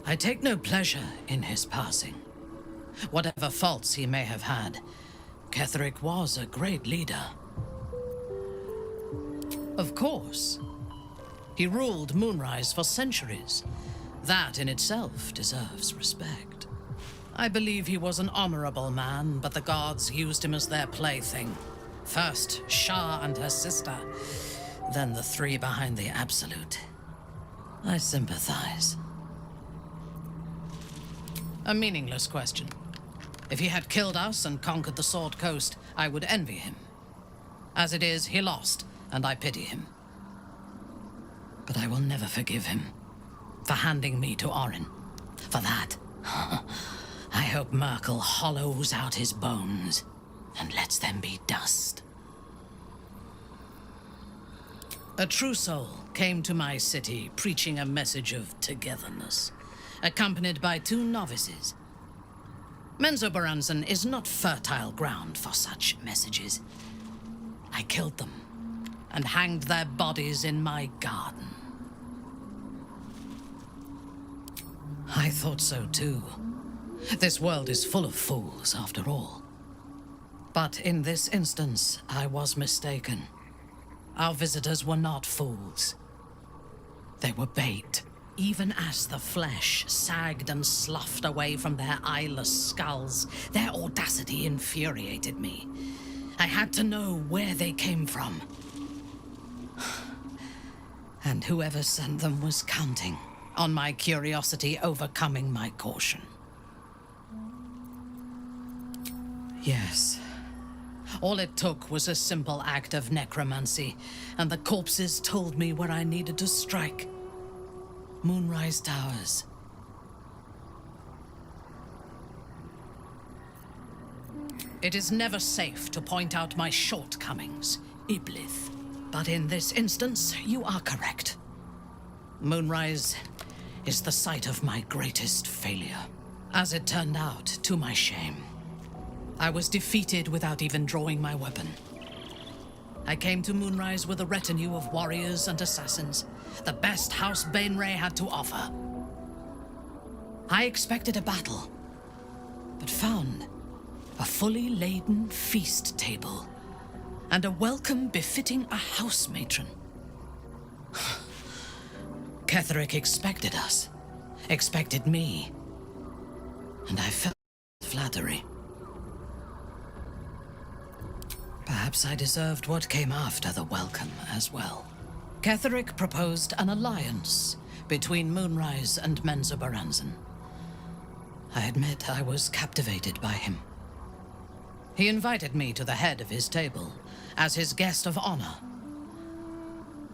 I take no pleasure in his passing. Whatever faults he may have had, Ketheric was a great leader. Of course. He ruled Moonrise for centuries. That in itself deserves respect. I believe he was an honorable man, but the gods used him as their plaything. First, Shah and her sister, then the three behind the Absolute. I sympathize. A meaningless question. If he had killed us and conquered the Sword Coast, I would envy him. As it is, he lost, and I pity him. But I will never forgive him for handing me to Orin. For that, I hope Merkel hollows out his bones and lets them be dust. A true soul came to my city preaching a message of togetherness, accompanied by 2 novices. Menzoberranzan is not fertile ground for such messages. I killed them and hanged their bodies in my garden. I thought so too. This world is full of fools, after all. But in this instance, I was mistaken. Our visitors were not fools. They were bait. Even as the flesh sagged and sloughed away from their eyeless skulls, their audacity infuriated me. I had to know where they came from. And whoever sent them was counting on my curiosity overcoming my caution. Yes. All it took was a simple act of necromancy, and the corpses told me where I needed to strike. Moonrise Towers. It is never safe to point out my shortcomings, Iblith. But in this instance, you are correct. Moonrise is the site of my greatest failure. As it turned out, to my shame, I was defeated without even drawing my weapon. I came to Moonrise with a retinue of warriors and assassins, the best House Bainray had to offer. I expected a battle, but found a fully laden feast table and a welcome befitting a house matron. Ketheric expected us, expected me, and I felt flattery. Perhaps I deserved what came after the welcome as well. Ketheric proposed an alliance between Moonrise and Menzoberranzan. I admit I was captivated by him. He invited me to the head of his table as his guest of honor.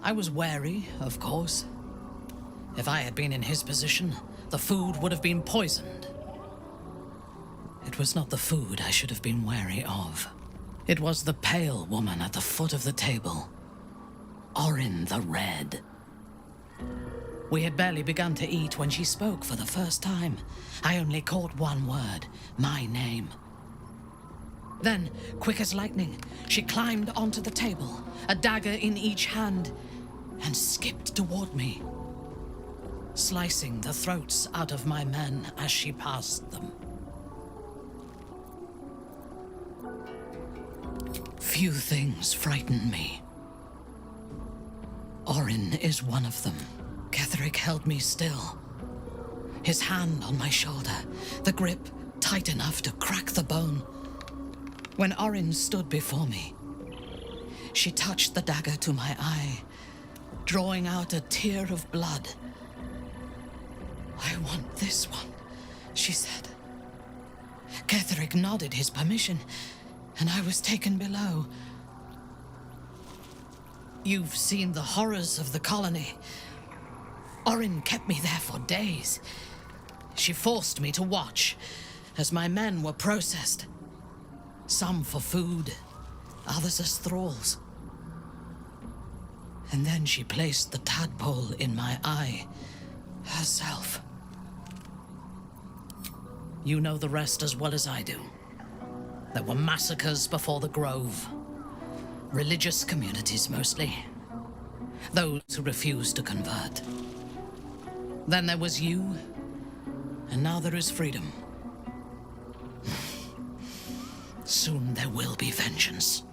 I was wary, of course. If I had been in his position, the food would have been poisoned. It was not the food I should have been wary of. It was the pale woman at the foot of the table. Orin the Red. We had barely begun to eat when she spoke for the first time. I only caught one word, my name. Then, quick as lightning, she climbed onto the table, a dagger in each hand, and skipped toward me, slicing the throats out of my men as she passed them. Few things frighten me. Orin is one of them. Ketheric held me still, his hand on my shoulder, the grip tight enough to crack the bone. When Orin stood before me, she touched the dagger to my eye, drawing out a tear of blood. "I want this one," she said. Ketheric nodded his permission, and I was taken below. You've seen the horrors of the colony. Orin kept me there for days. She forced me to watch as my men were processed. Some for food, others as thralls. And then she placed the tadpole in my eye herself. You know the rest as well as I do. There were massacres before the Grove. Religious communities mostly. Those who refused to convert. Then there was you, And now there is freedom. Soon there will be vengeance.